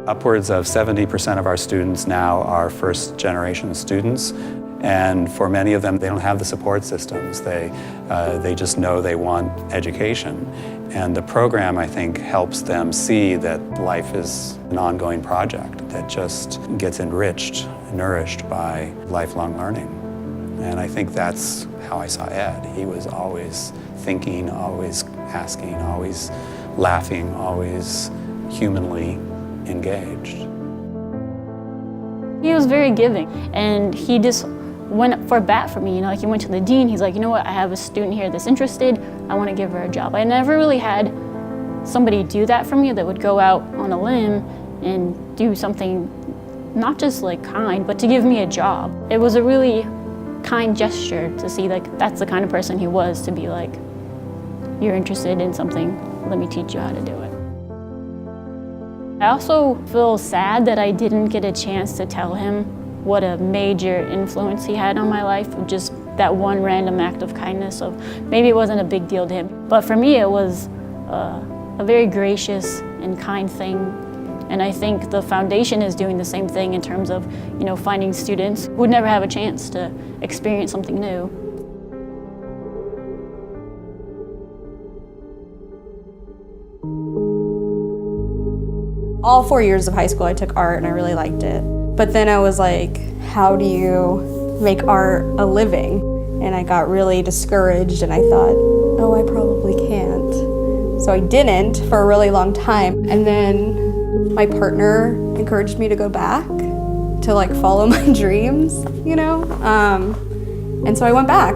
Upwards of 70% of our students now are first-generation students, and for many of them, they don't have the support systems. They just know they want education. And the program, I think, helps them see that life is an ongoing project that just gets enriched, nourished by lifelong learning. And I think that's how I saw Ed. He was always thinking, always asking, always laughing, always humanly engaged. He was very giving, and he just went up for a bat for me. You know, like he went to the dean. He's like, you know what? I have a student here that's interested. I want to give her a job. I never really had somebody do that for me that would go out on a limb and do something not just like kind, but to give me a job. It was a really kind gesture to see like that's the kind of person he was, to be like, you're interested in something, let me teach you how to do it. I also feel sad that I didn't get a chance to tell him what a major influence he had on my life, of just that one random act of kindness. Of maybe it wasn't a big deal to him, but for me it was a very gracious and kind thing. And I think the foundation is doing the same thing in terms of, you know, finding students who would never have a chance to experience something new. All 4 years of high school I took art and I really liked it. But then I was like, how do you make art a living? And I got really discouraged and I thought, oh, I probably can't. So I didn't for a really long time. And then my partner encouraged me to go back, to like follow my dreams, you know? And so I went back.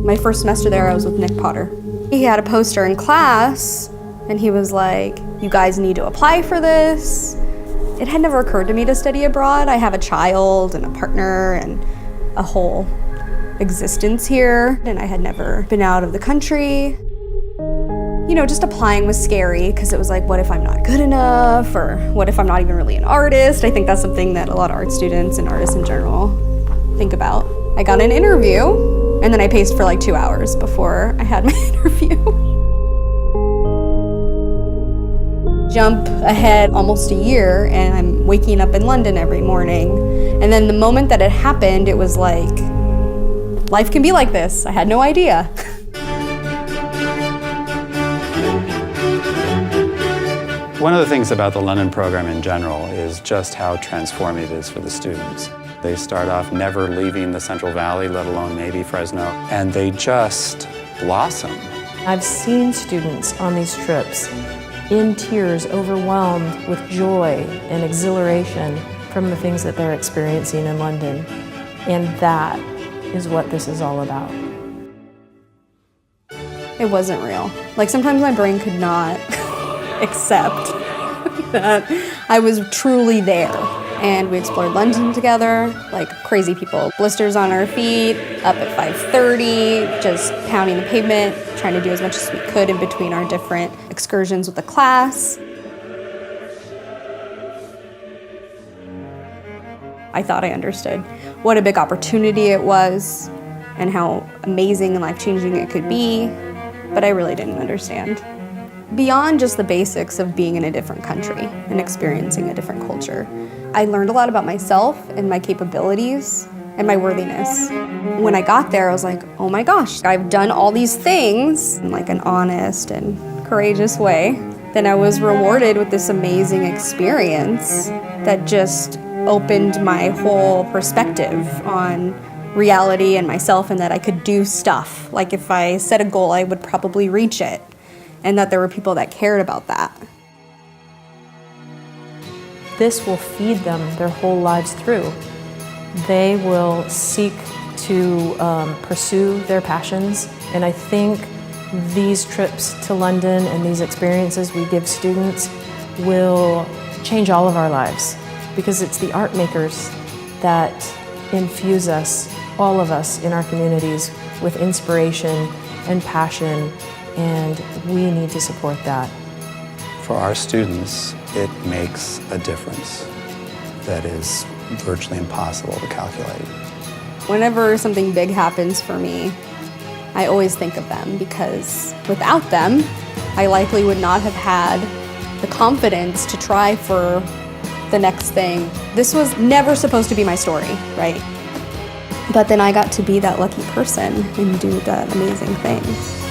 My first semester there, I was with Nick Potter. He had a poster in class and he was like, you guys need to apply for this. It had never occurred to me to study abroad. I have a child and a partner and a whole existence here, and I had never been out of the country. You know, just applying was scary because it was like, what if I'm not good enough? Or what if I'm not even really an artist? I think that's something that a lot of art students and artists in general think about. I got an interview, and then I paced for like 2 hours before I had my interview. Jump ahead almost a year, and I'm waking up in London every morning. And then the moment that it happened, it was like, life can be like this. I had no idea. One of the things about the London program in general is just how transformative it is for the students. They start off never leaving the Central Valley, let alone maybe Fresno, and they just blossom. I've seen students on these trips in tears, overwhelmed with joy and exhilaration from the things that they're experiencing in London. And that is what this is all about. It wasn't real. Like sometimes my brain could not accept that I was truly there. And we explored London together like crazy people. Blisters on our feet, up at 5:30, just pounding the pavement, trying to do as much as we could in between our different excursions with the class. I thought I understood what a big opportunity it was and how amazing and life-changing it could be, but I really didn't understand. Beyond just the basics of being in a different country and experiencing a different culture, I learned a lot about myself and my capabilities and my worthiness. When I got there, I was like, oh my gosh, I've done all these things in like an honest and courageous way. Then I was rewarded with this amazing experience that just opened my whole perspective on reality and myself, and that I could do stuff. Like if I set a goal, I would probably reach it, and that there were people that cared about that. This will feed them their whole lives through. They will seek to pursue their passions, and I think these trips to London and these experiences we give students will change all of our lives, because it's the art makers that infuse us, all of us in our communities, with inspiration and passion, and we need to support that. For our students, it makes a difference that is virtually impossible to calculate. Whenever something big happens for me, I always think of them, because without them, I likely would not have had the confidence to try for the next thing. This was never supposed to be my story, right? But then I got to be that lucky person and do that amazing thing.